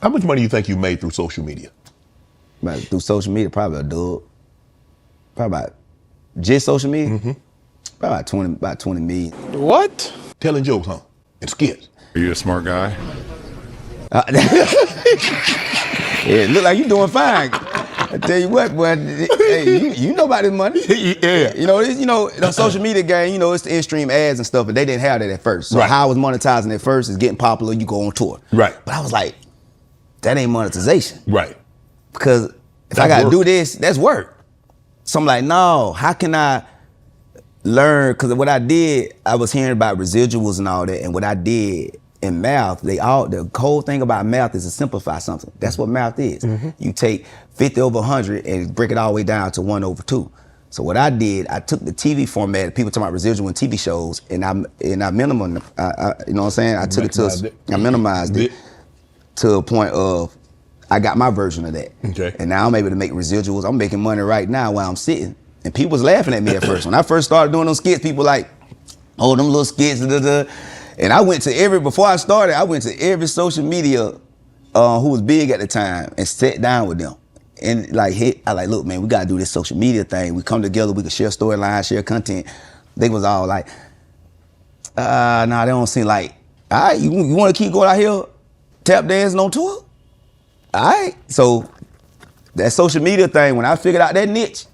How much money you think you made through social media? But through social media, probably a dub. Probably about just social media. Probably about 20 million. What? Telling jokes, huh? And skits. Are you a smart guy? Yeah, look like you doing fine. I tell you what, boy. Hey, you know about this money. Yeah. The social media game. It's the in-stream ads and stuff, but they didn't have that at first. So Right. how I was monetizing at first is getting popular. You go on tour. Right. But I was like, that ain't monetization. Right. Because if That's I gotta work. do this, that's work. So I'm like, no, how can I learn? Because what I did, I was hearing about residuals and all that, and what I did in math, the whole thing about math is to simplify something. That's what math is. You take 50 over 100 and break it all the way down to 1 over 2. So what I did, I took the TV format, people talking about residual in TV shows, and I minimum, you know what I'm saying? I took I minimized it to a point of, I got my version of that. Okay. And now I'm able to make residuals. I'm making money right now while I'm sitting. And people was laughing at me at first. When I first started doing those skits, people like, oh, them little skits, And I went to before I started, I went to every social media who was big at the time and sat down with them. And look, man, we gotta do this social media thing. We come together, we can share storylines, share content. They was all like, nah, they don't seem like, all right, you wanna keep going out here tap dancing on tour? All right, so that social media thing, when I figured out that niche,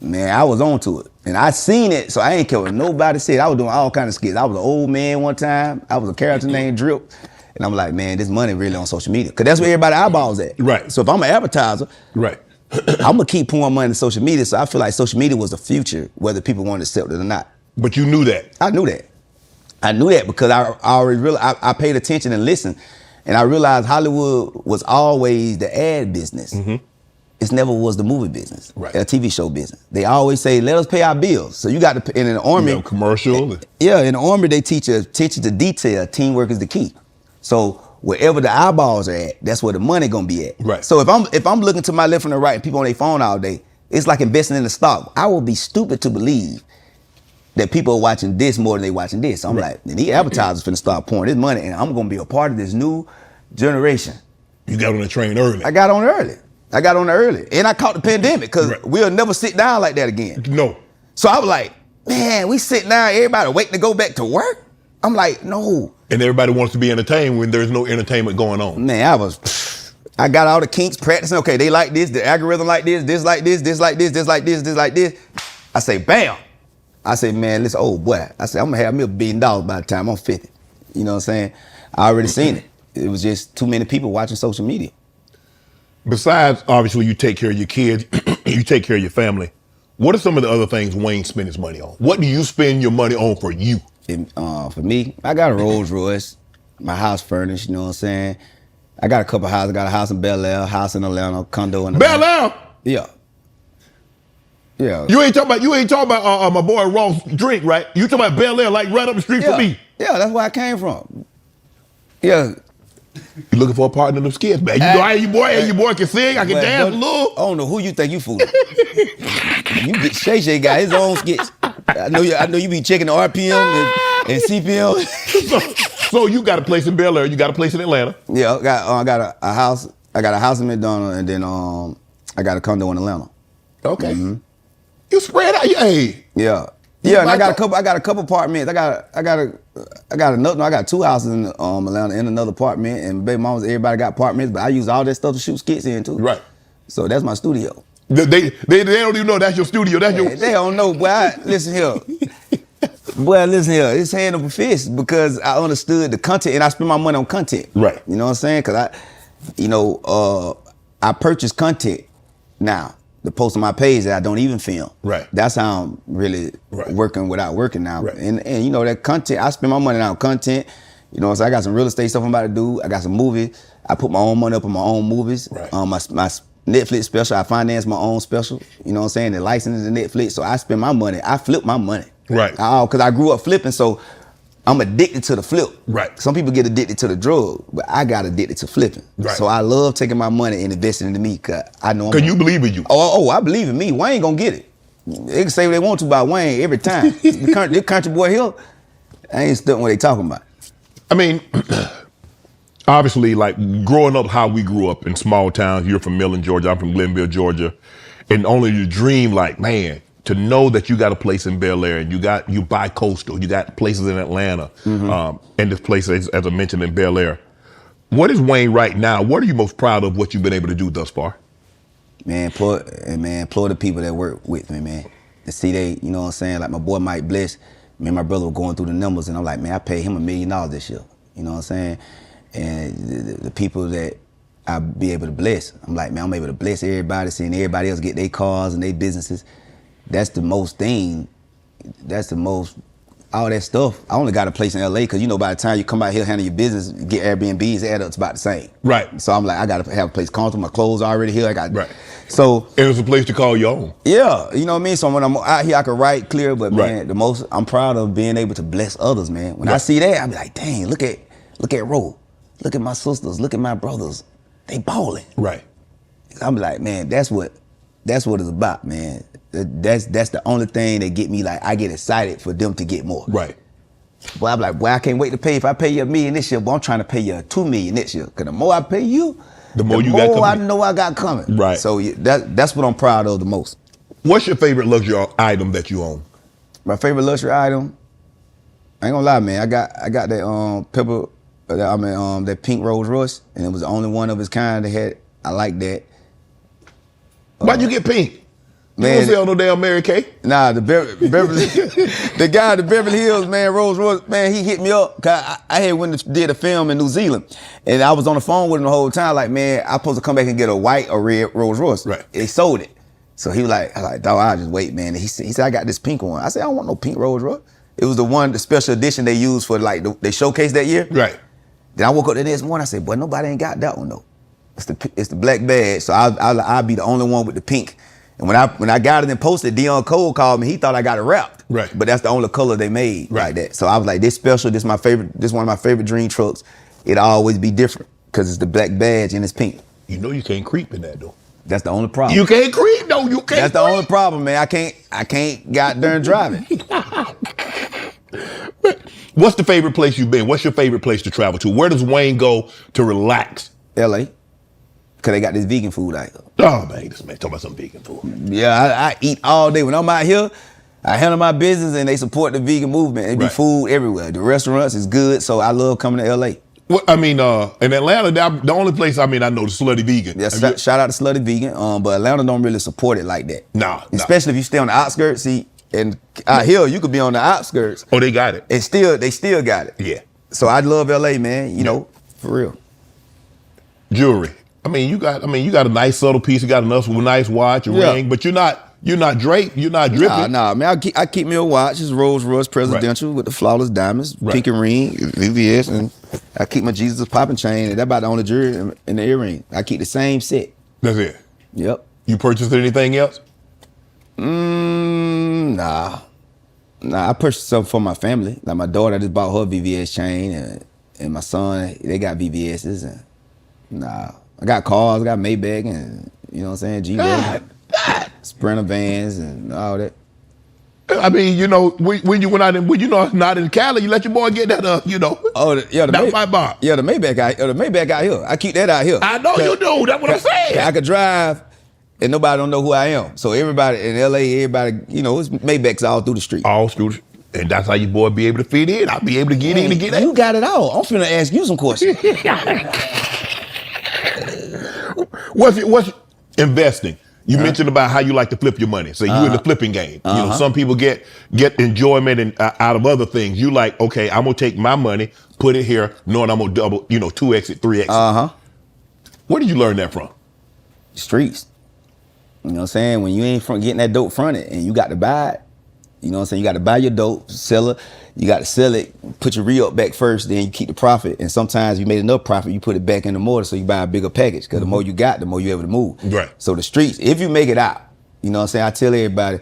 man, I was on to it. And I seen it, so I ain't care what nobody said. I was doing all kinds of skits. I was an old man one time. I was a character named Drip. And I'm like, man, this money really on social media. Because that's where everybody eyeballs at. Right. So if I'm an advertiser, Right. I'm going to keep pouring money in social media. So I feel like social media was the future, whether people want to accept it or not. But you knew that. I knew that. I knew that because I already realized, I paid attention and listened. And I realized Hollywood was always the ad business. It never was the movie business, Right. a TV show business. They always say, let us pay our bills. So you got to, in an army. Commercial. Yeah, in the army, they teach you attention to detail. Teamwork is the key. So wherever the eyeballs are at, that's where the money gonna be at. Right. So if I'm looking to my left and the right and people on their phone all day, it's like investing in the stock. I will be stupid to believe that people are watching this more than they watching this. So I'm like, and these advertisers finna start pouring this money, and I'm gonna be a part of this new generation. You got on the train early. I got on early. And I caught the pandemic because we'll never sit down like that again. No. So I was like, man, we sit down, everybody waiting to go back to work? I'm like, no. And everybody wants to be entertained when there's no entertainment going on. Man, I got all the kinks practicing. Okay, they like this, the algorithm like this like this, this like this, this like this, this like this. I say, bam. I say, man, listen, oh boy. I said, I'm gonna have me $1 billion by the time I'm 50. You know what I'm saying? I already seen it. It was just too many people watching social media. Besides, obviously, you take care of your kids, you take care of your family. What are some of the other things Wayne spend his money on? What do you spend your money on for you? For me, I got a Rolls Royce, my house furnished, you know what I'm saying? I got a couple houses. I got a house in Bel Air, house in Atlanta, condo in Atlanta. Bel Air? Yeah. Yeah. You ain't talking about my boy Ross drink, right? You talking about Bel Air, like right up the street from me. Yeah, that's where I came from. Yeah. You looking for a partner in them skits, man? You know, hey, your boy can sing, I can dance a little. I don't know who you think you fooling. You get Shay got his own skits. I know you be checking the RPM and CPM. So you got a place in Bel Air, you got a place in Atlanta. Yeah, I got a house. I got a house in McDonough, and then I got a condo in Atlanta. Okay. You spread out. Hey. Yeah. Yeah, and I got a couple apartments. I got 2 houses in Atlanta and another apartment, and baby mamas, everybody got apartments, but I use all that stuff to shoot skits in too. Right. So that's my studio. They don't even know that's your studio. That's your. They don't know, boy. Listen here. Boy, listen here. It's hand over fist because I understood the content and I spend my money on content. Right. You know what I'm saying? Because I purchase content now to post on my page that I don't even film. Right. That's how I'm really working without working now. Right. And you know, that content, I spend my money on content. You know what I'm saying? I got some real estate stuff I'm about to do. I got some movies. I put my own money up on my own movies. Right. My Netflix special, I finance my own special. You know what I'm saying? The license is Netflix. So I spend my money. I flip my money. Right. Because I grew up flipping, so I'm addicted to the flip. Right. Some people get addicted to the drug, but I got addicted to flipping. Right. So I love taking my money and investing into me because I know. Because you believe in you. Oh, I believe in me. Wayne gonna get it. They can say what they want to about Wayne every time. This country boy here, I ain't stuck what they talking about. I mean, obviously, like growing up, how we grew up in small towns. You're from Millen, Georgia. I'm from Glenville, Georgia, and only you dream, like, man, to know that you got a place in Bel Air and you bi-coastal, you got places in Atlanta, and this place, as I mentioned, in Bel Air. What is Wayne right now? What are you most proud of? What you've been able to do thus far? Man, applaud the people that work with me, man. To see they, you know what I'm saying, like my boy Mike Bliss, me and my brother were going through the numbers, and I'm like, man, I paid him $1 million this year. You know what I'm saying? And the people that I be able to bless, I'm like, man, I'm able to bless everybody, seeing everybody else get their cars and their businesses. That's the most thing. That's the most, all that stuff. I only got a place in LA because, you know, by the time you come out here, handle your business, get Airbnbs, add up to about the same. Right. So I'm like, I got to have a place comfortable. My clothes are already here. I got, right. So. And it's a place to call your own. Yeah, you know what I mean? So when I'm out here, I can write clear, but right. man, the most, I'm proud of being able to bless others, man. When I see that, I be like, dang, look at Ro. Look at my sisters. Look at my brothers. They balling. Right. I'm like, man, that's what it's about, man. That's the only thing that get me, like, I get excited for them to get more. Right. Boy, I'm like, boy, I can't wait to pay. If I pay you $1 million this year, boy, I'm trying to pay you $2 million next year. Because the more I pay you, the more I know I got coming. Right. So that's what I'm proud of the most. What's your favorite luxury item that you own? My favorite luxury item, I ain't gonna lie, man. I got that pepper, that pink Rolls Royce, and it was the only one of its kind that had. I like that. Why'd you get pink? You Man, don't sell no damn Mary Kay. Nah, the guy at the Beverly Hills, man, Rolls Royce, man, he hit me up. Cause I had went to did a film in New Zealand, and I was on the phone with him the whole time. Like, man, I'm supposed to come back and get a white or red Rolls Royce. Right. They sold it, so he was like, dog, I'll just wait, man. And he said, I got this pink one. I said, I don't want no pink Rolls Royce. It was the special edition they used for like they showcased that year. Right. Then I woke up the next morning. I said, boy, nobody ain't got that one though. It's the black badge, so I'll be the only one with the pink. And when I got it and posted, Dion Cole called me. He thought I got it wrapped. Right. But that's the only color they made like that. So I was like, this special. This my favorite. This one of my favorite dream trucks. It'll always be different because it's the black badge and it's pink. You know you can't creep in that though. That's the only problem. You can't creep. No, you can't. That's the only problem, man. I can't got darn driving. What's the favorite place you've been? What's your favorite place to travel to? Where does Wayne go to relax? LA. Cause they got this vegan food out here. Oh man, this man talking about some vegan food. Yeah, I eat all day. When I'm out here, I handle my business and they support the vegan movement. It be food everywhere. The restaurants is good, so I love coming to LA. Well, I mean, in Atlanta, the only place I know the Slutty Vegan. Yeah, shout out to Slutty Vegan. But Atlanta don't really support it like that. Nah. Especially if you stay on the outskirts. See, and out here you could be on the outskirts. Oh, they got it. And they still got it. Yeah. So I love LA, man. You know, for real. Jewelry. I mean, you got a nice subtle piece. You got a nice watch, a ring, but you're not draped. You're not dripping. Nah, man. I keep me a watch. It's Rolls Royce Presidential with the flawless diamonds, pink and ring, VVS, and I keep my Jesus popping chain. And that's about the only jewelry in the earring. I keep the same set. That's it. Yep. You purchased anything else? Nah. I purchased something for my family. Like my daughter just bought her VVS chain, and my son, they got VVS's, and nah. I got cars, I got Maybach, and you know what I'm saying, G-Wagon, Sprinter vans, and all that. I mean, you know, when you went out and when you know not in Cali, you let your boy get that, you know. Oh, the that's my bar. Yeah, the Maybach out here. I keep that out here. I know you do. That's what I'm saying. I could drive, and nobody don't know who I am. So everybody in LA, you know, it's Maybachs all through the street. All through the street. And that's how your boy be able to fit in. I'll be able to get in and get out. You got it all. I'm finna ask you some questions. What's investing? You mentioned about how you like to flip your money. So you in the flipping game. You know, some people get enjoyment out of other things. You like, okay, I'm gonna take my money, put it here, knowing I'm gonna double, 2x it, 3x it. Where did you learn that from? Streets. You know what I'm saying? When you ain't getting that dope fronted and you got to buy it, you know what I'm saying? You got to buy your dope, sell it. You got to sell it, put your re-up back first, then you keep the profit. And sometimes you made enough profit, you put it back in the mortar, so you buy a bigger package. Because the more you got, the more you able to move. Right. So the streets, if you make it out, you know what I'm saying? I tell everybody,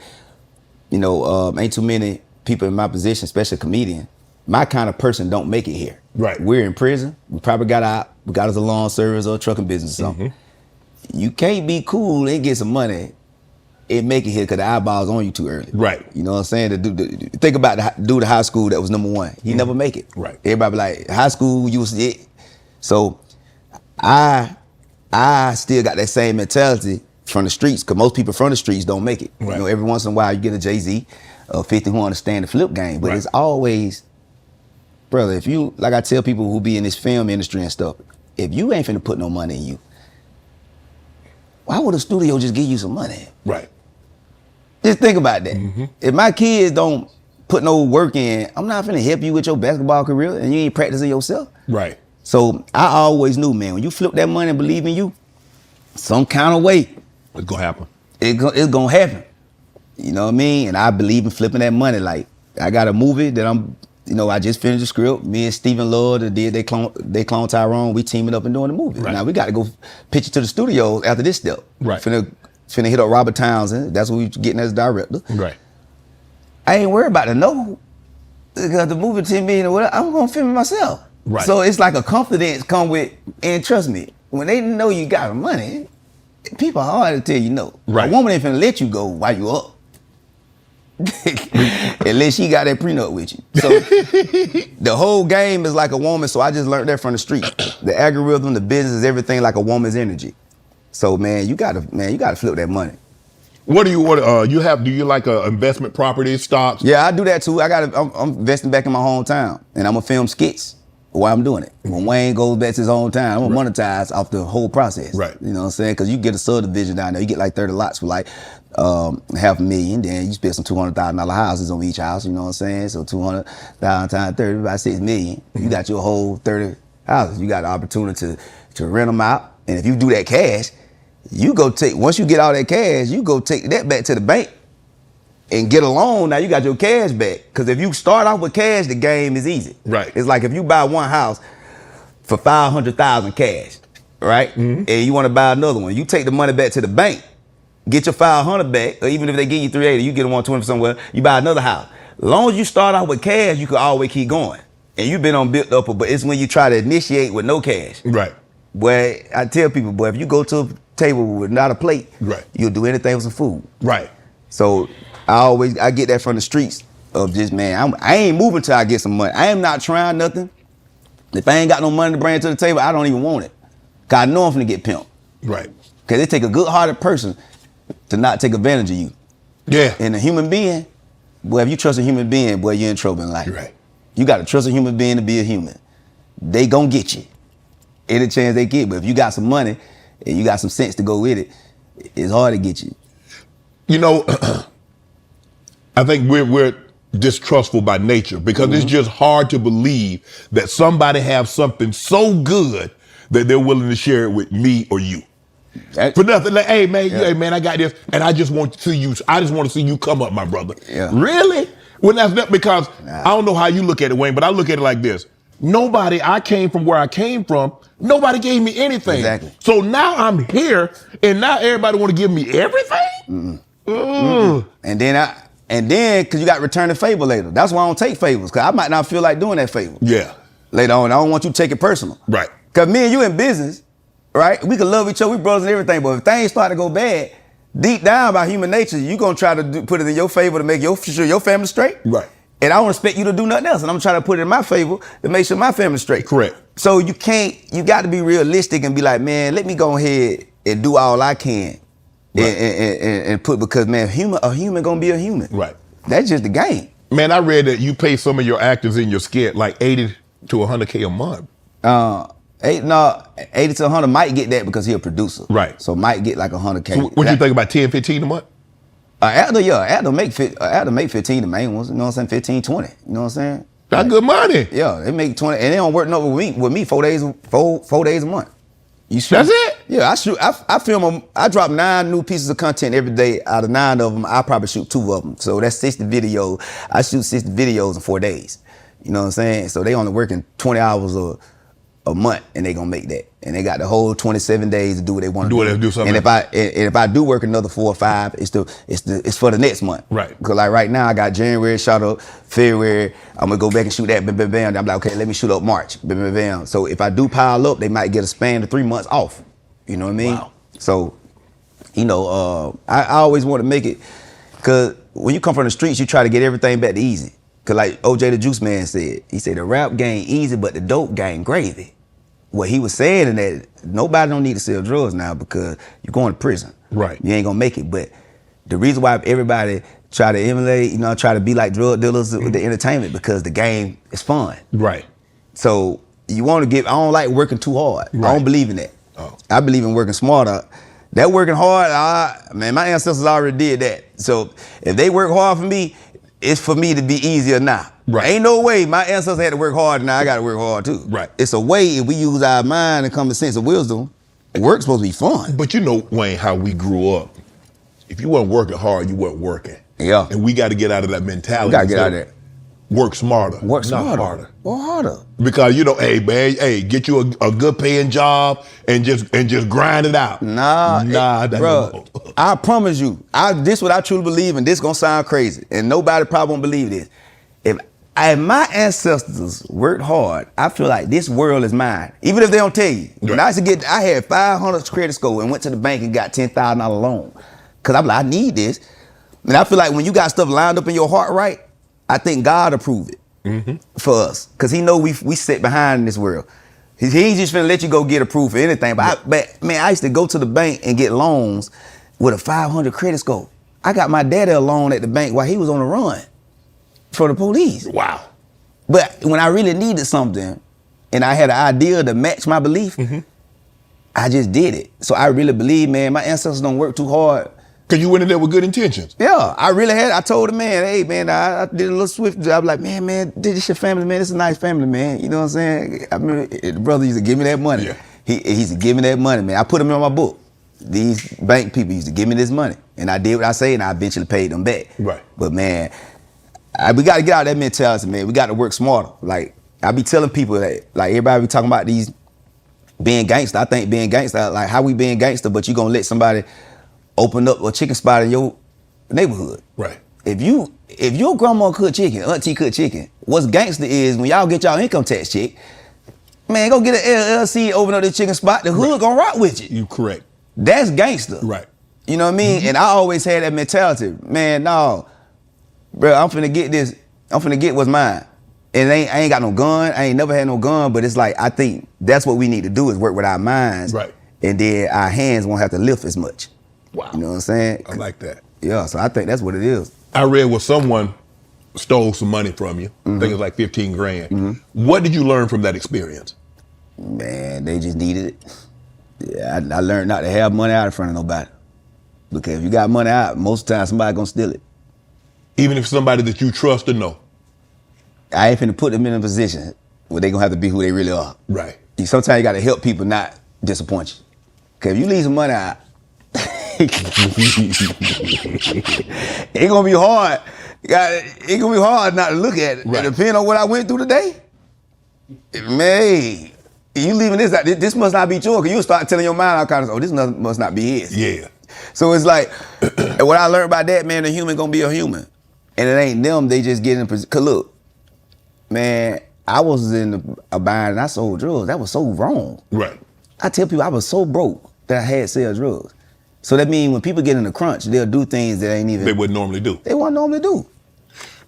ain't too many people in my position, especially a comedian. My kind of person don't make it here. Right. We're in prison. We probably got out. We got us a lawn service or a trucking business or something. You can't be cool and get some money and make it here because the eyeballs on you too early. Right. You know what I'm saying? Think about the dude at high school that was #1. He never make it. Right. Everybody be like, high school, you was it. So I still got that same mentality from the streets, because most people from the streets don't make it. Right. You know, every once in a while you get a Jay-Z or 50 who understand the flip game, but it's always, brother, if you, like I tell people who be in this film industry and stuff, if you ain't finna put no money in you, why would a studio just give you some money? Right. Just think about that. If my kids don't put no work in, I'm not finna help you with your basketball career and you ain't practicing yourself. Right. So I always knew, man, when you flip that money and believe in you, some kind of way, It's gonna happen. it's gonna happen. You know what I mean? And I believe in flipping that money. Like, I got a movie that I just finished the script. Me and Stephen Lord that did They Clone Tyrone. We teaming up and doing the movie. Right. Now we got to go pitch it to the studios after this step. Right. Finna hit up Robert Townsend. That's what we getting as director. Right. I ain't worried about the no. Because the movie 10 million or whatever, I'm gonna film it myself. Right. So it's like a confidence come with, and trust me, when they know you got the money, people are hard to tell you no. Right. A woman ain't finna let you go while you up. Unless she got that prenup with you. So the whole game is like a woman, so I just learned that from the street. The algorithm, the business, everything like a woman's energy. So man, you gotta flip that money. Do you like investment properties, stocks? Yeah, I do that too. I'm investing back in my hometown, and I'm gonna film skits while I'm doing it. When Wayne goes back to his hometown, I'm gonna monetize off the whole process. Right. You know what I'm saying? Because you get a subdivision down there, you get like 30 lots for like $500,000. Then you spend some $200,000 houses on each house. You know what I'm saying? So 200,000 times 30, about $6 million. You got your whole 30 houses. You got the opportunity to rent them out, and if you do that cash, once you get all that cash, you go take that back to the bank and get a loan. Now you got your cash back. Because if you start off with cash, the game is easy. Right. It's like if you buy one house for $500,000 cash, right? And you want to buy another one, you take the money back to the bank, get your $500 back, or even if they give you $380, you get them $120 somewhere, you buy another house. As long as you start off with cash, you can always keep going. And you've been on built up, but it's when you try to initiate with no cash. Right. Boy, I tell people, boy, if you go to a table with not a plate, right, you'll do anything with some food. Right. So I get that from the streets of just, man, I ain't moving till I get some money. I am not trying nothing. If I ain't got no money to bring to the table, I don't even want it. Cause I know I'm finna get pimped. Right. Cause it take a good-hearted person to not take advantage of you. Yeah. And a human being, boy, if you trust a human being, boy, you're in trouble in life. Right. You gotta trust a human being to be a human. They gonna get you any chance they get. But if you got some money and you got some sense to go with it, it's hard to get you. You know, I think we're distrustful by nature because it's just hard to believe that somebody have something so good that they're willing to share it with me or you. For nothing, like, hey man, I got this, and I just want to see you. I just want to see you come up, my brother. Yeah. Really? Well, that's not because I don't know how you look at it, Wayne, but I look at it like this. I came from where I came from. Nobody gave me anything. Exactly. So now I'm here, and now everybody want to give me everything. And then, cause you got return the favor later. That's why I don't take favors, cause I might not feel like doing that favor. Yeah. Later on, I don't want you to take it personal. Right. Cause me and you in business, right? We can love each other, we brothers and everything, but if things start to go bad, deep down by human nature, you gonna try to put it in your favor to make sure your family straight. Right. And I don't expect you to do nothing else, and I'm trying to put it in my favor to make sure my family's straight. Correct. So you got to be realistic and be like, man, let me go ahead and do all I can, right, and put, because man, a human gonna be a human. Right. That's just the game. Man, I read that you pay some of your actors in your skit like 80 to 100K a month. 80 to 100 might get that because he a producer. Right. So might get like 100K. So what you think about 10, 15 a month? Actor make 15 the main ones, you know what I'm saying? 15, 20. You know what I'm saying? That's good money. Yeah, they make 20, and they don't work no with me 4 days a month. You shoot. That's it? Yeah, I shoot. I film them. I drop 9 new pieces of content every day. Out of 9 of them, I probably shoot 2 of them. So that's 60 videos. I shoot 60 videos in 4 days. You know what I'm saying? So they only working 20 hours a month, and they gonna make that. And they got the whole 27 days to do what they want to do. Do something. And if I do work another 4 or 5, it's for the next month. Right. Because like right now, I got January shot up, February. I'm gonna go back and shoot that. Bam, bam, bam. I'm like, okay, let me shoot up March. Bam, bam, bam. So if I do pile up, they might get a span of 3 months off. You know what I mean? Wow. So, you know, I always want to make it, because when you come from the streets, you try to get everything back to easy. Because like OJ the Juice Man said, he said the rap game easy, but the dope game gravy. what he was saying in that nobody don't need to sell drugs now because you're going to prison. Right. You ain't gonna make it. But the reason why everybody try to emulate, try to be like drug dealers with the entertainment because the game is fun. Right. So you want to get. I don't like working too hard. Right. I don't believe in that. Oh. I believe in working smarter. That working hard, man, my ancestors already did that. So if they work hard for me, it's for me to be easier now. Right. Ain't no way my ancestors had to work hard, and now I got to work hard too. Right. It's a way if we use our mind and common sense of wisdom. Work's supposed to be fun. But you know, Wayne, how we grew up. If you weren't working hard, you weren't working. Yeah. And we got to get out of that mentality. We got to get out of that. Work smarter. Work not smarter. harder. Work harder. Because hey man, get you a good paying job and just grind it out. That bro. don't. I promise you, this what I truly believe, and this gonna sound crazy, and nobody probably won't believe this. If my ancestors worked hard, I feel like this world is mine. Even if they don't tell you. When I had 500 credit score and went to the bank and got $10,000 loan, cause I'm like, I need this, and I feel like when you got stuff lined up in your heart right, I think God approved it for us, cause He know we sit behind in this world. He ain't just finna let you go get approved for anything. But man, I used to go to the bank and get loans with a 500 credit score. I got my daddy a loan at the bank while he was on the run for the police. Wow. But when I really needed something, and I had an idea to match my belief, I just did it. So I really believe, man, my ancestors don't work too hard. Cause you went in there with good intentions. Yeah, I told the man, hey man, I did a little swift job. Like, man, this your family, man. This is a nice family, man. You know what I'm saying? I mean, the brother used to give me that money. Yeah. He used to give me that money, man. I put him in my book. These bank people used to give me this money. And I did what I say, and I eventually paid them back. Right. But man, we got to get out of that mentality, man. We got to work smarter. Like, I be telling people that, like, everybody be talking about these being gangster. I think being gangster, like how we being gangster, but you gonna let somebody open up a chicken spot in your neighborhood. Right. If your grandma cook chicken, auntie cook chicken, what's gangster is when y'all get y'all income tax check, man, go get an LLC, open up the chicken spot, the hood gonna rock with you. You correct. That's gangster. Right. You know what I mean? And I always had that mentality, man, no, bro, I'm finna get this, I'm finna get what's mine. And I ain't got no gun, I ain't never had no gun, but it's like, I think that's what we need to do is work with our minds. Right. And then our hands won't have to lift as much. Wow. You know what I'm saying? I like that. Yeah, so I think that's what it is. I read where someone stole some money from you. I think it was like 15 grand. What did you learn from that experience? Man, they just needed it. Yeah, I learned not to have money out in front of nobody. Because if you got money out, most of the time somebody gonna steal it. Even if somebody that you trust or know. I ain't finna put them in a position where they gonna have to be who they really are. Right. Sometimes you gotta help people not disappoint you. Cause if you leave some money out, it gonna be hard. It gonna be hard not to look at it. Right. Depending on what I went through today, man, you leaving this out. This must not be yours. Cause you'll start telling your mind all kinds of, this must not be his. Yeah. So it's like, what I learned about that, man, the human gonna be a human. And it ain't them, they just get in position. Cause look, man, I was in a bind and I sold drugs. That was so wrong. Right. I tell people I was so broke that I had to sell drugs. So that means when people get in a crunch, they'll do things that ain't even... They wouldn't normally do. They wouldn't normally do.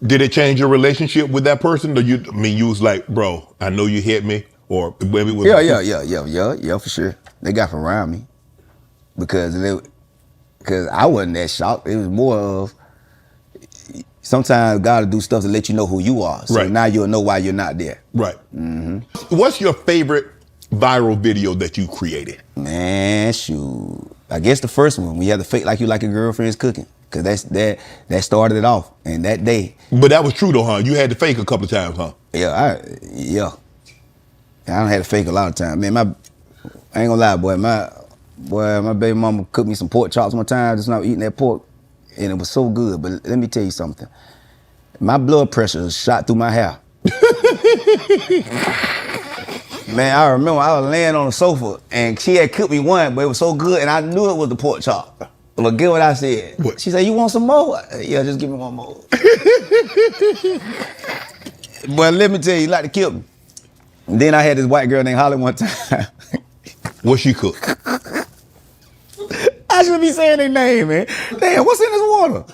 Did it change your relationship with that person? Or you was like, bro, I know you hit me, or maybe it was... Yeah, for sure. They got from around me. Because I wasn't that shocked. It was more of, sometimes God will do stuff to let you know who you are. So now you'll know why you're not there. Right. What's your favorite viral video that you created? Man, shoot. I guess the first one, when you have to fake like you like your girlfriend's cooking. Cause that started it off. And that day. But that was true though, huh? You had to fake a couple of times, huh? Yeah. I done had to fake a lot of times. Man, I ain't gonna lie, boy, my baby mama cooked me some pork chops one time, just not eating that pork. And it was so good. But let me tell you something. My blood pressure shot through my hair. Man, I remember I was laying on the sofa and she had cooked me one, but it was so good and I knew it was the pork chop. But get what I said. What? She said, you want some more? Yeah, just give me one more. But let me tell you, you like to kill me. And then I had this white girl named Holly one time. What she cooked? I should be saying their name, man. Damn, what's in this water?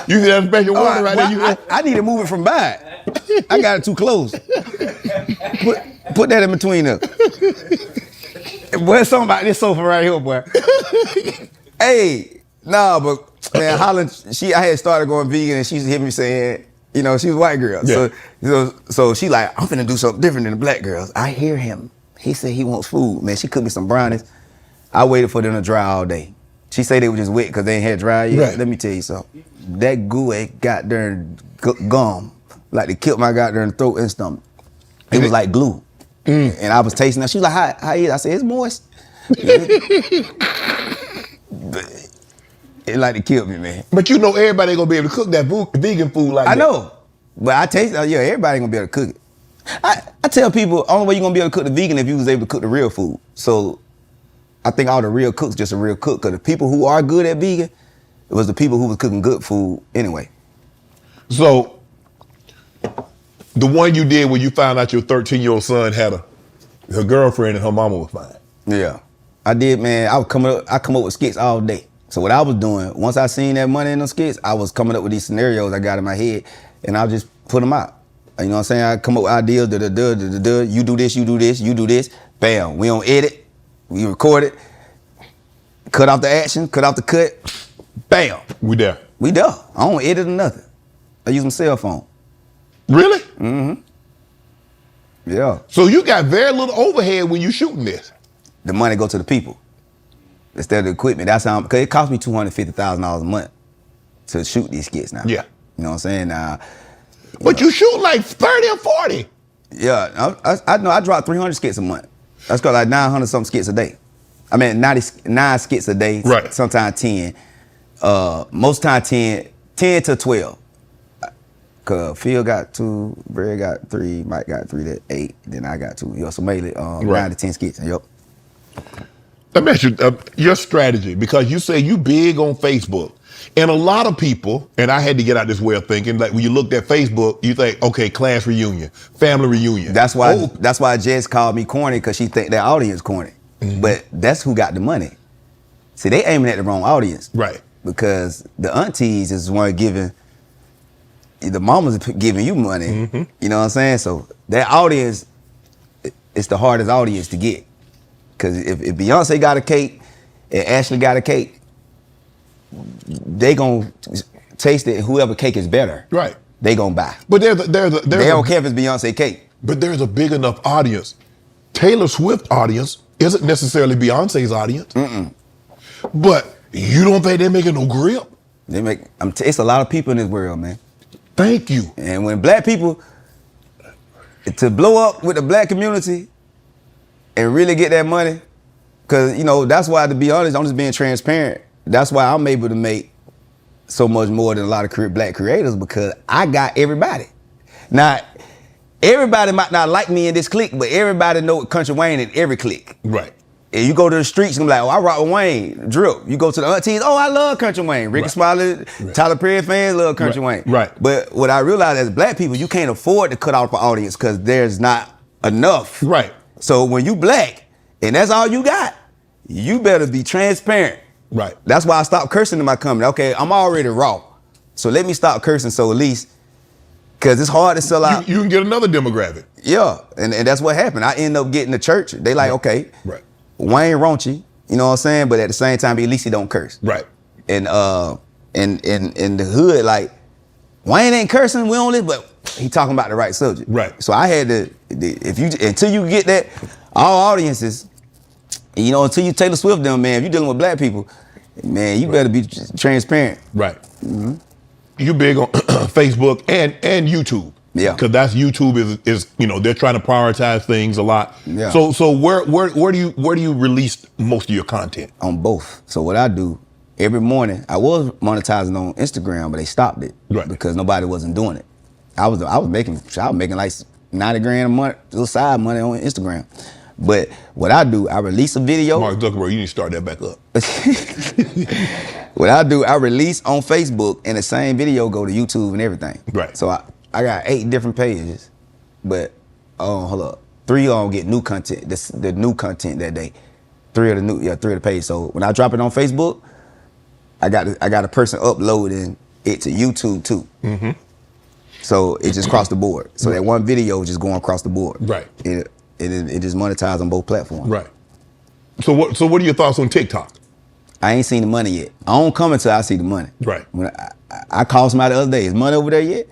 You see that special water right there? I need to move it from by. I got it too close. Put that in between us. Boy, something about this sofa right here, boy. Hey, nah, but man, Holland, I had started going vegan, and she hit me saying, you know, she was a white girl. Yeah. So she like, I'm finna do something different than the black girls. I hear him. He said he wants food. Man, she cooked me some brownies. I waited for them to dry all day. She said they were just wet because they ain't had dry yet. Right. Let me tell you something. That goo ain't got there gum. Like they killed my goddamn throat and stomach. It was like glue. And I was tasting it. She was like, how is it? I said, it's moist. It like to kill me, man. But you know everybody ain't gonna be able to cook that vegan food like that. I know. But I taste it. Yeah, everybody ain't gonna be able to cook it. I tell people, only way you're gonna be able to cook the vegan if you was able to cook the real food. So I think all the real cooks just a real cook. Because the people who are good at vegan, it was the people who was cooking good food anyway. So the one you did when you found out your 13-year-old son had her girlfriend and her mama was fine. Yeah, I did, man. I come up with skits all day. So what I was doing, once I seen that money in them skits, I was coming up with these scenarios I got in my head, and I just put them out. You know what I'm saying? I come up with ideas, you do this, you do this, you do this. Bam, we don't edit, we record it, cut off the action, cut off the cut. Bam. We there. We there. I don't edit or nothing. I use my cell phone. Really? Mm-hmm. Yeah. So you got very little overhead when you shooting this. The money go to the people instead of the equipment. That's how, because it cost me $250,000 a month to shoot these skits now. Yeah. You know what I'm saying? But you shoot like 30 or 40. Yeah, I know I drop 300 skits a month. That's got like 900 something skits a day. I mean, 99 skits a day. Right. Sometimes 10. Most time 10 to 12. Cause Phil got 2, Brad got 3, Mike got 3 to 8, then I got 2. So mainly 9 to 10 skits. Yep. Let me ask you your strategy, because you say you big on Facebook. And a lot of people, and I had to get out this way of thinking, like when you looked at Facebook, you think, okay, class reunion, family reunion. That's why Jess called me corny, because she think their audience corny. Mm-hmm. But that's who got the money. See, they aiming at the wrong audience. Right. Because the aunties is one giving, the mamas giving you money. Mm-hmm. You know what I'm saying? So that audience, it's the hardest audience to get. Because if Beyonce got a cake and Ashley got a cake, they gonna taste it. Whoever cake is better, right? They gonna buy. But they don't care if it's Beyonce cake. But there's a big enough audience. Taylor Swift audience isn't necessarily Beyonce's audience. Mm-mm. But you don't think they're making no grip? They make. It's a lot of people in this world, man. Thank you. And when black people to blow up with the black community and really get that money, because you know that's why, to be honest, I'm just being transparent. That's why I'm able to make so much more than a lot of black creators, because I got everybody. Now, everybody might not like me in this clique, but everybody know Country Wayne in every clique. Right. And you go to the streets and be like, oh, I rock with Wayne, Drip. You go to the aunties, oh, I love Country Wayne. Ricky Smiley, Tyler Perry fans love Country Wayne. Right. But what I realized as black people, you can't afford to cut off an audience because there's not enough. Right. So when you black and that's all you got, you better be transparent. Right. That's why I stopped cursing in my company. Okay, I'm already raw. So let me stop cursing, so at least, because it's hard to sell out. You can get another demographic. Yeah, and that's what happened. I end up getting the church. They like, okay, right. Wayne raunchy, you know what I'm saying? But at the same time, at least he don't curse. Right. And in the hood, like, Wayne ain't cursing, we on this, but he talking about the right subject. Right. So I had to, until you get that, all audiences, you know, until you Taylor Swift them, man, if you dealing with black people, man, you better be transparent. Right. Mm-hmm. You big on Facebook and YouTube. Yeah. Because that's YouTube is you know, they're trying to prioritize things a lot. Yeah. So where do you release most of your content? On both. So what I do every morning, I was monetizing on Instagram, but they stopped it. Right. Because nobody wasn't doing it. I was making like 90 grand a month, little side money on Instagram. But what I do, I release a video. Mark Zuckerberg, you need to start that back up. What I do, I release on Facebook, and the same video go to YouTube and everything. Right. So I got 8 different pages, but hold up, 3 of them get new content. The new content that day. 3 of the pages. So when I drop it on Facebook, I got a person uploading it to YouTube too. Mm-hmm. So it just crossed the board. So that one video is just going across the board. Right. it is monetized on both platforms. Right. So what are your thoughts on TikTok? I ain't seen the money yet. I don't come until I see the money. Right. When I called somebody the other day, is money over there yet?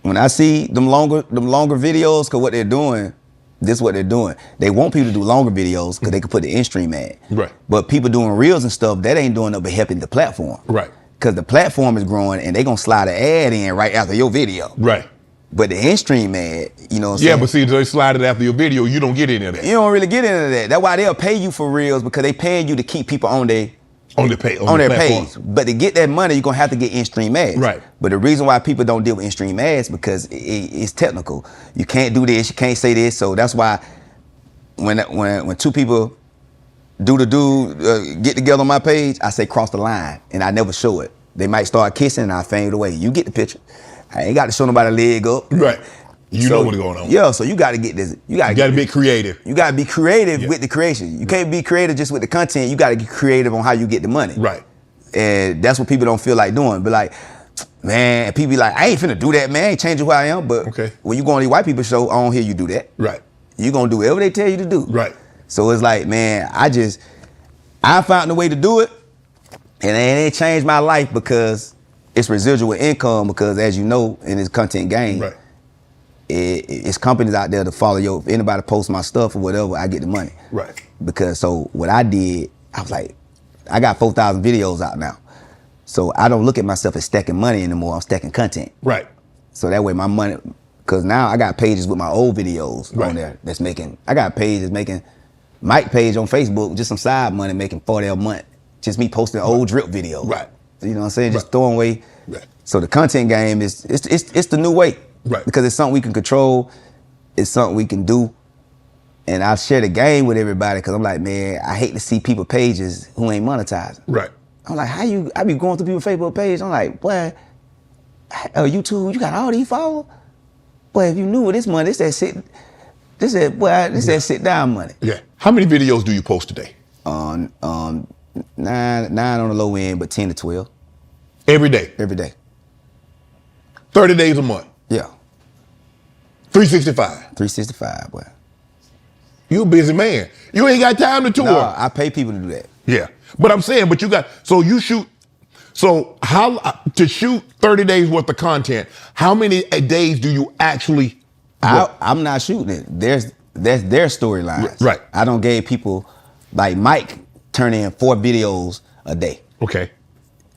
When I see them longer videos, cause what they're doing, this is what they're doing. They want people to do longer videos because they can put the in-stream ad. Right. But people doing reels and stuff, that ain't doing nothing but helping the platform. Right. Because the platform is growing and they gonna slide an ad in right after your video. Right. But the in-stream ad, you know what I'm Yeah, saying? but see, they slide it after your video, you don't get any of that. You don't really get into that. That's why they'll pay you for reels, because they paying you to keep people on their their page. But to get that money, you're gonna have to get in-stream ads. Right. But the reason why people don't deal with in-stream ads because it's technical. You can't do this, you can't say this. So that's why when two people get together on my page, I say cross the line, and I never show it. They might start kissing, and I fade away. You get the picture. I ain't got to show nobody leg up. Right. You know what's going on. Yeah, so you got to get this. You got to be creative. You got to be creative with the creation. You can't be creative just with the content. You got to get creative on how you get the money. Right. And that's what people don't feel like doing. But like, man, people be like, I ain't finna do that, man. I ain't changing who I am. But when you go on these white people show, I don't hear you do that. Right. You gonna do whatever they tell you to do. Right. So it's like, man, I found a way to do it, and it ain't changed my life because it's residual income. Because as you know, in this content game, right. It's companies out there to follow if anybody posts my stuff or whatever, I get the money. Right. Because so what I did, I was like, I got 4,000 videos out now. So I don't look at myself as stacking money anymore. I'm stacking content. Right. So that way my money, because now I got pages with my old videos on there that's making, I got pages making, Mike page on Facebook, just some side money making 40 a month. Just me posting old drip videos. Right. You know what I'm saying? Just throwing away. Right. So the content game it's the new way. Right. Because it's something we can control. It's something we can do. And I share the game with everybody because I'm like, man, I hate to see people pages who ain't monetizing. Right. I'm like, I be going through people's Facebook page. I'm like, boy, YouTube, you got all these followers? Boy, if you knew this money, that sit down money. Yeah. How many videos do you post today? Nine on the low end, but 10 to 12. Every day? Every day. 30 days a month? Yeah. 365? 365, boy. You a busy man. You ain't got time to tour. No, I pay people to do that. Yeah. But I'm saying, how to shoot 30 days worth of content, how many days do you actually I'm not shooting it. That's their storylines. Right. I don't gave people, like Mike turn in 4 videos a day. Okay.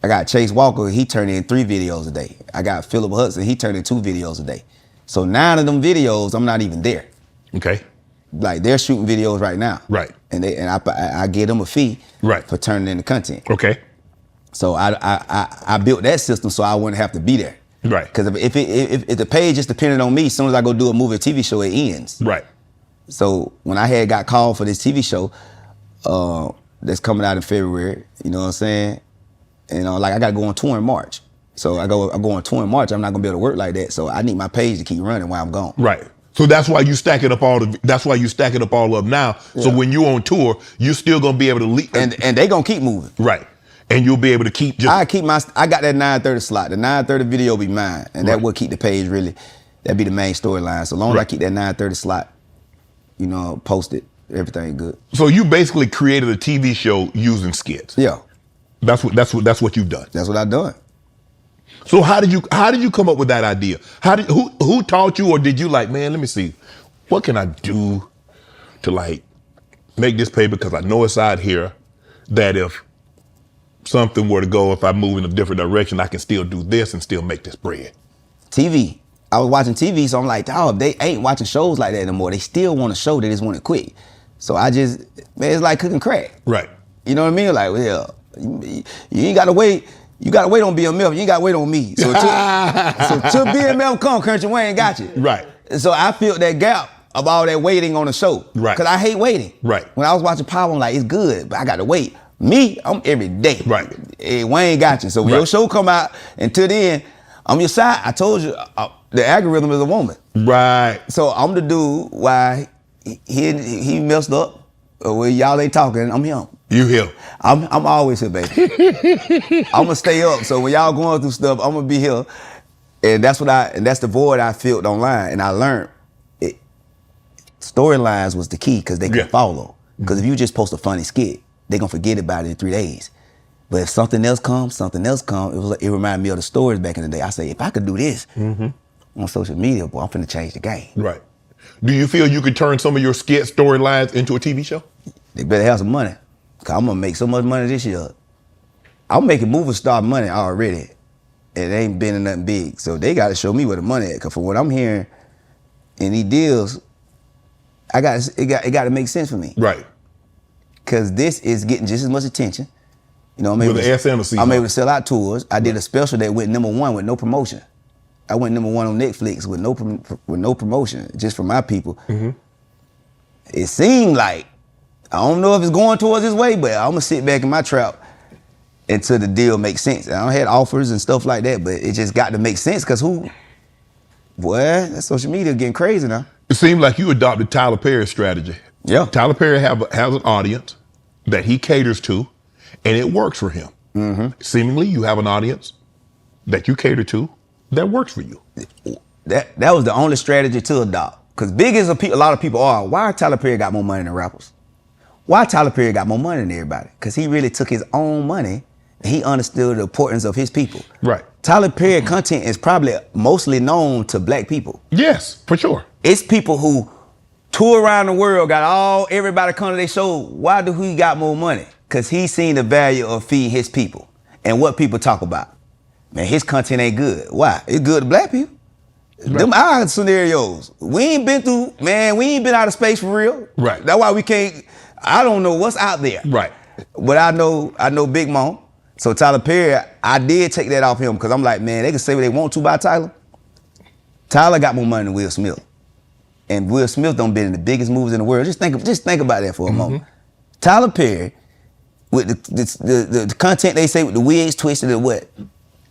I got Chase Walker, he turned in 3 videos a day. I got Phillip Hudson, he turned in 2 videos a day. So 9 of them videos, I'm not even there. Okay. Like they're shooting videos right now. Right. And I give them a fee for turning in the content. Okay. So I built that system so I wouldn't have to be there. Right. Because if the page just depended on me, as soon as I go do a movie or TV show, it ends. Right. So when I got called for this TV show that's coming out in February, you know what I'm saying? And like I got to go on tour in March. So I go on tour in March. I'm not gonna be able to work like that. So I need my page to keep running while I'm gone. Right. So that's why you stack it up all up now. Yeah. So when you're on tour, you're still gonna be able to leave. And they gonna keep moving. Right. And you'll be able to keep just. I got that 9:30 slot. The 9:30 video be mine, and that will keep the page really. That'd be the main storyline. So long as I keep that 9:30 slot, posted, everything good. So you basically created a TV show using skits. Yeah. That's what you've done. That's what I've done. So how did you come up with that idea? Who taught you, or did you like, man, let me see, what can I do to like make this pay, because I know it's out here that if something were to go, if I move in a different direction, I can still do this and still make this bread. TV. I was watching TV, so I'm like, dog, they ain't watching shows like that anymore. They still want a show, they just want it quick. So it's like cooking crack. Right. You know what I mean? Like, well, you ain't gotta wait. You gotta wait on BMF. You ain't gotta wait on me. So till BMF come, Kountry Wayne got you. Right. So I filled that gap of all that waiting on the show. Right. Cause I hate waiting. Right. When I was watching Power, I'm like, it's good, but I gotta wait. Me, I'm every day. Right. Hey, Wayne got you. So when your show come out, until then, I'm your side. I told you, the algorithm is a woman. Right. So I'm the dude why he messed up. Well, y'all ain't talking, I'm him. You here. I'm always here, baby. I'm gonna stay up. So when y'all going through stuff, I'm gonna be here. And that's the void I filled online. And I learned storylines was the key because they can follow. Because Mm-hmm. if you just post a funny skit, they're gonna forget about it in 3 days. But if something else comes, it reminded me of the stories back in the day. I say, if I could do this on social media, boy, I'm finna change the game. Right. Do you feel you could turn some of your skit storylines into a TV show? They better have some money. Cause I'm gonna make so much money this year. I'm making movie star money already. It ain't been in nothing big. So they gotta show me where the money at. Cause from what I'm hearing in these deals, it got to make sense for me. Right. Cause this is getting just as much attention. You know, I'm able, With the S and the C. I'm able to sell out tours. I did a special that went #1 with no promotion. I went #1 on Netflix with no promotion, just for my people. Mm-hmm. It seemed like, I don't know if it's going towards this way, but I'm gonna sit back in my trap until the deal makes sense. I had offers and stuff like that, but it just got to make sense because that social media getting crazy now. It seemed like you adopted Tyler Perry's strategy. Yeah. Tyler Perry has an audience that he caters to, and it works for him. Mm-hmm. Seemingly, you have an audience that you cater to that works for you. That was the only strategy to adopt. Because big as a lot of people are, why Tyler Perry got more money than rappers? Why Tyler Perry got more money than everybody? Because he really took his own money and he understood the importance of his people. Right. Tyler Perry content is probably mostly known to black people. Yes, for sure. It's people who tour around the world, everybody come to their show. Why do he got more money? Because he seen the value of feeding his people and what people talk about. Man, his content ain't good. Why? It's good to black people. Right. Them our scenarios. We ain't been out of space for real. Right. That's why we can't, I don't know what's out there. Right. But I know Big Mom. So Tyler Perry, I did take that off him because I'm like, man, they can say what they want to about Tyler. Tyler got more money than Will Smith. And Will Smith done been in the biggest movies in the world. Just think about that for a moment. Tyler Perry, with the content they say with the wigs twisted and what?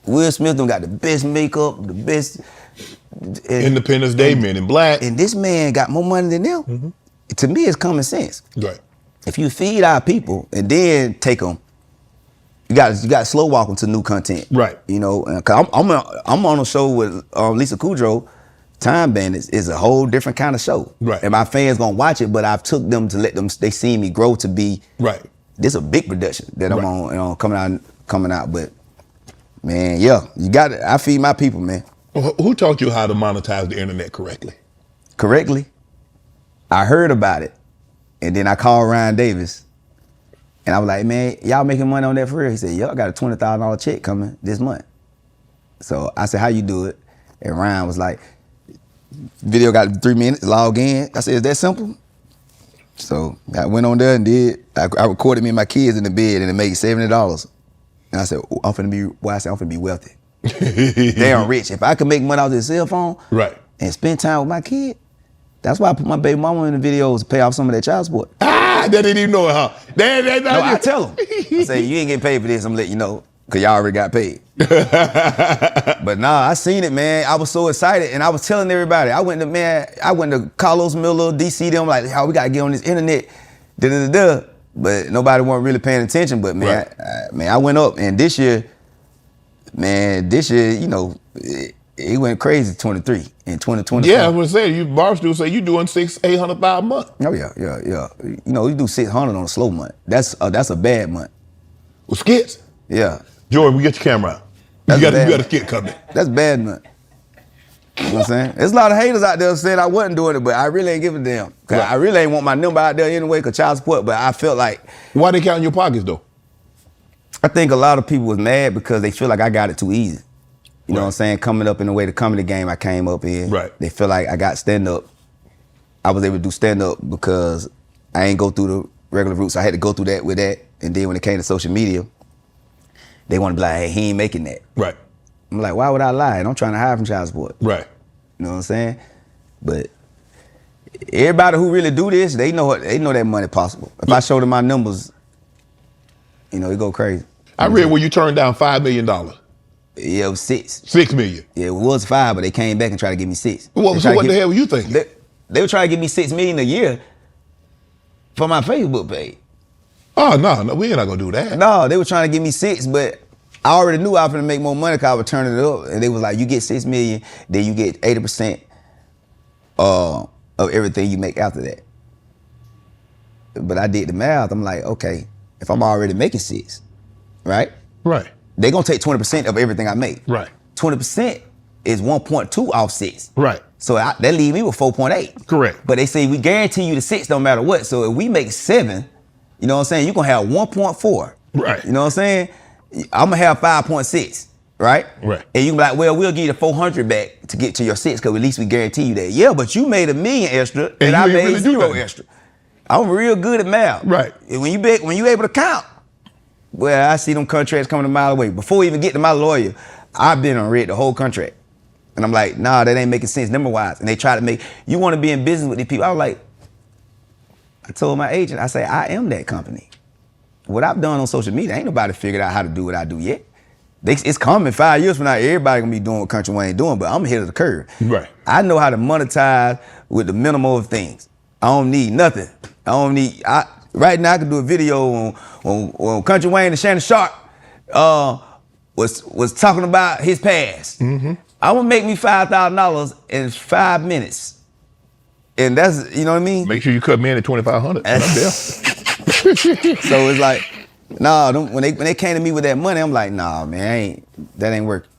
Will Smith done got the best makeup, the best Independence Day, Men in Black. And this man got more money than them. To me, it's common sense. Right. If you feed our people and then take them, you got to slow walk them to new content. Right. You know, cause I'm on a show with Lisa Kudrow. Time Bandits is a whole different kind of show. Right. And my fans gonna watch it, but I've took them to let them. They see me grow to be. Right. This is a big production that I'm on. You know, coming out. But man, yeah, you got it. I feed my people, man. Well, who taught you how to monetize the internet correctly? Correctly, I heard about it, and then I called Ryan Davis, and I was like, man, y'all making money on that for real? He said, y'all got a $20,000 check coming this month. So I said, how you do it? And Ryan was like, video got 3 minutes, log in. I said, is that simple? So I went on there and did. I recorded me and my kids in the bed, and it made $70. And I said, I'm finna be wealthy. Damn rich. If I could make money off this cell phone, right, and spend time with my kid, that's why I put my baby mama in the videos to pay off some of that child support. They didn't even know it, huh? No, I tell them. I say, you ain't getting paid for this, I'm gonna let you know, because y'all already got paid. But nah, I seen it, man. I was so excited, and I was telling everybody. I went to Carlos Miller, DC, them, like, how we gotta get on this internet, da-da-da-da. But nobody wasn't really paying attention, but man, right. I went up, and this year, you know, it went crazy 23 and 2020. Yeah, I was gonna say, Barstool say you doing $800,000 a month. Oh yeah. You know, you do 600 on a slow month. That's a bad month. With skits? Yeah. Jordan, we get your camera out. You got a skit coming. That's bad month. You know what I'm saying? There's a lot of haters out there saying I wasn't doing it, but I really ain't giving a damn. Cause I really ain't want my number out there anyway, cause child support, but I felt like. Why they count in your pockets though? I think a lot of people was mad because they feel like I got it too easy. You know what I'm saying? Coming up in the way the comedy game I came up in. Right. They feel like I got stand-up. I was able to do stand-up because I ain't go through the regular routes. I had to go through that with that. And then when it came to social media, they want to be like, hey, he ain't making that. Right. I'm like, why would I lie? And I'm trying to hide from child support. Right. You know what I'm saying? But everybody who really do this, they know that money possible. If I show them my numbers, you know, it go crazy. I read where you turned down $5 million. Yeah, it was 6. $6 million. Yeah, it was 5, but they came back and tried to give me 6. Well, so what the hell were you thinking? They were trying to give me $6 million a year for my Facebook page. Oh, no, we're not gonna do that. No, they were trying to give me 6, but I already knew I was gonna make more money because I was turning it up. And they was like, you get $6 million, then you get 80% of of everything you make after that. But I did the math. I'm like, okay, if I'm already making 6, right? Right. They're gonna take 20% of everything I make. Right. 20% is 1.2 off 6. Right. So that leave me with 4.8. Correct. But they say we guarantee you the 6 no matter what. So if we make 7, you know what I'm saying, you're gonna have 1.4. Right. You know what I'm saying? I'm gonna have 5.6. Right? Right. And you can be like, well, we'll give you the 400 back to get to your 6 because at least we guarantee you that. Yeah, but you made $1 million extra and I you ain't made really do 0 nothing. extra. I'm real good at math. Right. And when you able to count, well, I see them contracts coming a mile away. Before we even get to my lawyer, I've been on read the whole contract. And I'm like, nah, that ain't making sense number-wise. And they try to make, you want to be in business with these people. I was like, I told my agent, I say, I am that company. What I've done on social media, ain't nobody figured out how to do what I do yet. It's coming 5 years from now, everybody gonna be doing what Kountry Wayne doing, but I'm ahead of the curve. Right. I know how to monetize with the minimum of things. I don't need nothing. Right now I can do a video on Kountry Wayne and Shannon Sharp was talking about his past. Mm-hmm. I'm gonna make me $5,000 in 5 minutes. And that's, you know what I mean? Make sure you cut me in at 2,500. I'm there. So it's like, nah, when they came to me with that money, I'm like, nah, man, that ain't working.